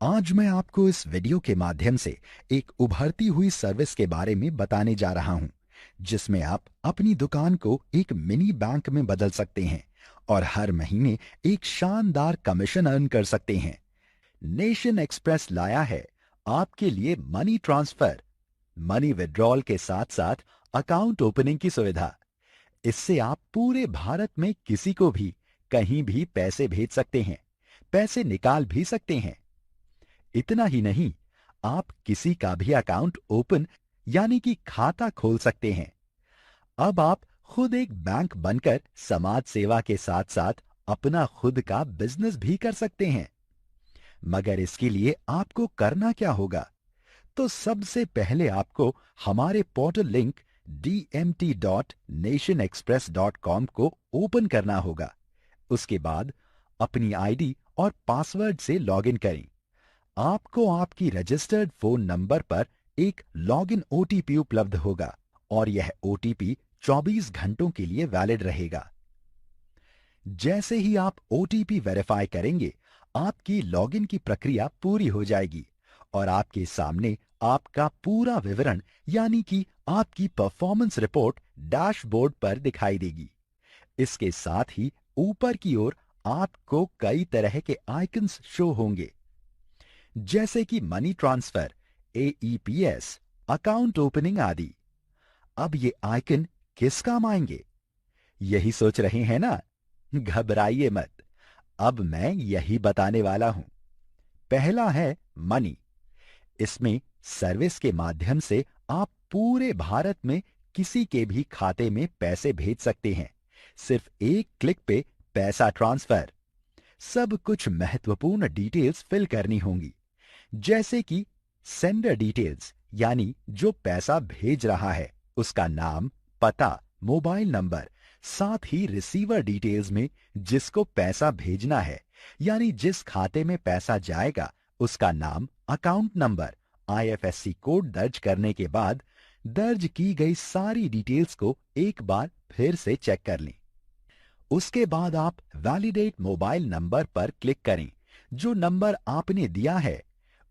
आज मैं आपको इस वीडियो के माध्यम से एक उभरती हुई सर्विस के बारे में बताने जा रहा हूं, जिसमें आप अपनी दुकान को एक मिनी बैंक में बदल सकते हैं और हर महीने एक शानदार कमीशन अर्न कर सकते हैं। नेशन एक्सप्रेस लाया है आपके लिए मनी ट्रांसफर, मनी विड्रॉल के साथ साथ अकाउंट ओपनिंग की सुविधा। इससे आप पूरे भारत में किसी को भी कहीं भी पैसे भेज सकते हैं, पैसे निकाल भी सकते हैं। इतना ही नहीं, आप किसी का भी अकाउंट ओपन यानी कि खाता खोल सकते हैं। अब आप खुद एक बैंक बनकर समाज सेवा के साथ साथ अपना खुद का बिजनेस भी कर सकते हैं। मगर इसके लिए आपको करना क्या होगा? तो सबसे पहले आपको हमारे पोर्टल लिंक dmt.nationexpress.com को ओपन करना होगा। उसके बाद अपनी आईडी और पासवर्ड से लॉगिन करें। आपको आपकी रजिस्टर्ड फोन नंबर पर एक लॉगिन ओटीपी उपलब्ध होगा और यह ओटीपी 24 घंटों के लिए वैलिड रहेगा। जैसे ही आप ओटीपी वेरीफाई करेंगे, आपकी लॉगिन की प्रक्रिया पूरी हो जाएगी और आपके सामने आपका पूरा विवरण यानी कि आपकी परफॉर्मेंस रिपोर्ट डैशबोर्ड पर दिखाई देगी। इसके साथ ही ऊपर की ओर आपको कई तरह के आइकन्स शो होंगे, जैसे कि money transfer, AEPS, account opening आदि। अब ये आइकन किस काम आएंगे, यही सोच रहे हैं ना? घबराइए मत, अब मैं यही बताने वाला हूं। पहला है मनी। इसमें सर्विस के माध्यम से आप पूरे भारत में किसी के भी खाते में पैसे भेज सकते हैं। सिर्फ एक क्लिक पे पैसा ट्रांसफर। सब कुछ महत्वपूर्ण डिटेल्स फिल करनी होंगी, जैसे कि सेंडर डिटेल्स यानी जो पैसा भेज रहा है उसका नाम, पता, मोबाइल नंबर, साथ ही रिसीवर डिटेल्स में जिसको पैसा भेजना है यानी जिस खाते में पैसा जाएगा उसका नाम, अकाउंट नंबर, आईएफएससी कोड दर्ज करने के बाद दर्ज की गई सारी डिटेल्स को एक बार फिर से चेक कर लें। उसके बाद आप वैलिडेट मोबाइल नंबर पर क्लिक करें। जो नंबर आपने दिया है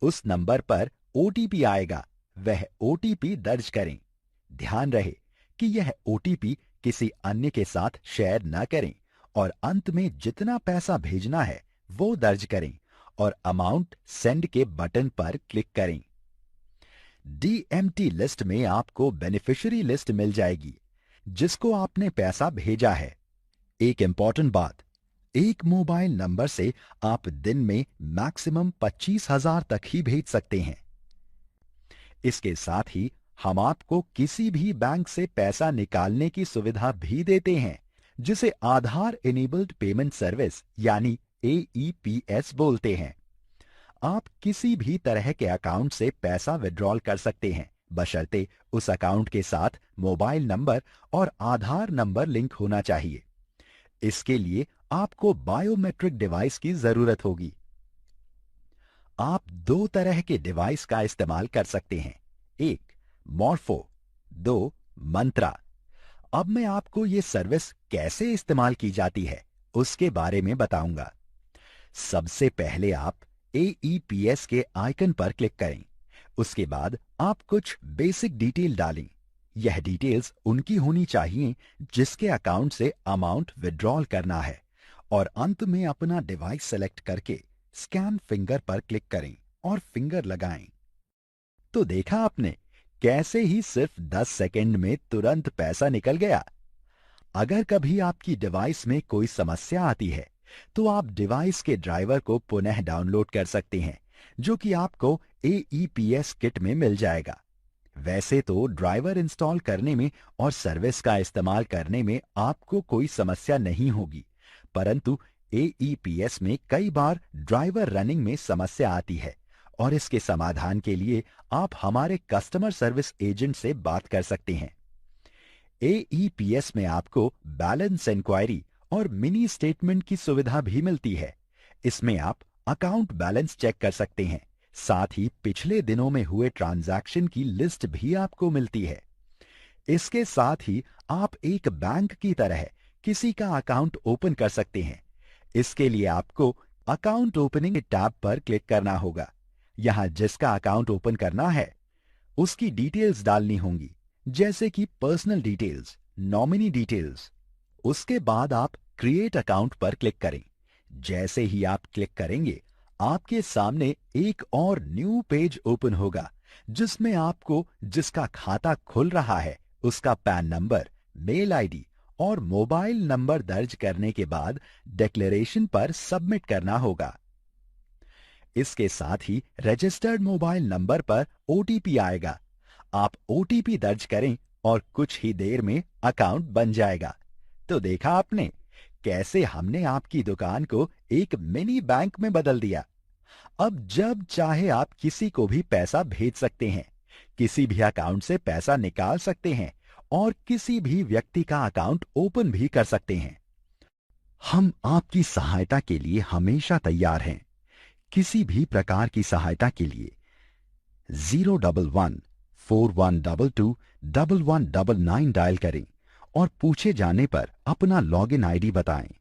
उस नंबर पर ओटीपी आएगा, वह ओटीपी दर्ज करें। ध्यान रहे कि यह ओटीपी किसी अन्य के साथ शेयर न करें और अंत में जितना पैसा भेजना है वो दर्ज करें और अमाउंट सेंड के बटन पर क्लिक करें। डीएमटी लिस्ट में आपको बेनिफिशियरी लिस्ट मिल जाएगी जिसको आपने पैसा भेजा है। एक इंपॉर्टेंट बात, एक मोबाइल नंबर से आप दिन में मैक्सिमम 25,000 तक ही भेज सकते हैं। इसके साथ ही हम आपको किसी भी बैंक से पैसा निकालने की सुविधा भी देते हैं, जिसे आधार इनेबल्ड पेमेंट सर्विस यानी एईपीएस बोलते हैं। आप किसी भी तरह के अकाउंट से पैसा विड्रॉल कर सकते हैं, बशर्ते उस अकाउंट के साथ मोबाइल नंबर और आधार नंबर लिंक होना चाहिए। इसके लिए आपको बायोमेट्रिक डिवाइस की जरूरत होगी। आप दो तरह के डिवाइस का इस्तेमाल कर सकते हैं, एक मॉर्फो, दो मंत्रा। अब मैं आपको ये सर्विस कैसे इस्तेमाल की जाती है उसके बारे में बताऊंगा। सबसे पहले आप एईपीएस के आइकन पर क्लिक करें। उसके बाद आप कुछ बेसिक डिटेल डालें। यह डिटेल्स उनकी होनी चाहिए जिसके अकाउंट से अमाउंट विड्रॉल करना है और अंत में अपना डिवाइस सेलेक्ट करके स्कैन फिंगर पर क्लिक करें और फिंगर लगाएं। तो देखा आपने कैसे ही सिर्फ 10 सेकंड में तुरंत पैसा निकल गया। अगर कभी आपकी डिवाइस में कोई समस्या आती है तो आप डिवाइस के ड्राइवर को पुनः डाउनलोड कर सकते हैं, जो कि आपको एईपीएस किट में मिल जाएगा। वैसे तो ड्राइवर इंस्टॉल करने में और सर्विस का इस्तेमाल करने में आपको कोई समस्या नहीं होगी, परंतु एईपीएस में कई बार ड्राइवर रनिंग में समस्या आती है और इसके समाधान के लिए आप हमारे कस्टमर सर्विस एजेंट से बात कर सकते हैं। एईपीएस में आपको बैलेंस इंक्वायरी और मिनी स्टेटमेंट की सुविधा भी मिलती है। इसमें आप अकाउंट बैलेंस चेक कर सकते हैं, साथ ही पिछले दिनों में हुए ट्रांजैक्शन की लिस्ट भी आपको मिलती है। इसके साथ ही आप एक बैंक की तरह किसी का अकाउंट ओपन कर सकते हैं। इसके लिए आपको अकाउंट ओपनिंग टैब पर क्लिक करना होगा यहाँ जिसका अकाउंट ओपन करना है उसकी डिटेल्स डालनी होंगी, जैसे कि पर्सनल डिटेल्स, नॉमिनी डिटेल्स। उसके बाद आप क्रिएट अकाउंट पर क्लिक करें। जैसे ही आप क्लिक करेंगे आपके सामने एक और न्यू पेज ओपन होगा, जिसमें आपको जिसका खाता खुल रहा है उसका पैन नंबर, मेल आईडी और मोबाइल नंबर दर्ज करने के बाद डिक्लेरेशन पर सबमिट करना होगा। इसके साथ ही रजिस्टर्ड मोबाइल नंबर पर ओटीपी आएगा। आप ओटीपी दर्ज करें और कुछ ही देर में अकाउंट बन जाएगा। तो देखा आपने कैसे हमने आपकी दुकान को एक मिनी बैंक में बदल दिया। अब जब चाहे आप किसी को भी पैसा भेज सकते हैं, किसी भी अकाउंट से पैसा निकाल सकते हैं और किसी भी व्यक्ति का अकाउंट ओपन भी कर सकते हैं। हम आपकी सहायता के लिए हमेशा तैयार हैं। किसी भी प्रकार की सहायता के लिए 011-4122-1199 डायल करें और पूछे जाने पर अपना लॉगिन आईडी बताएं।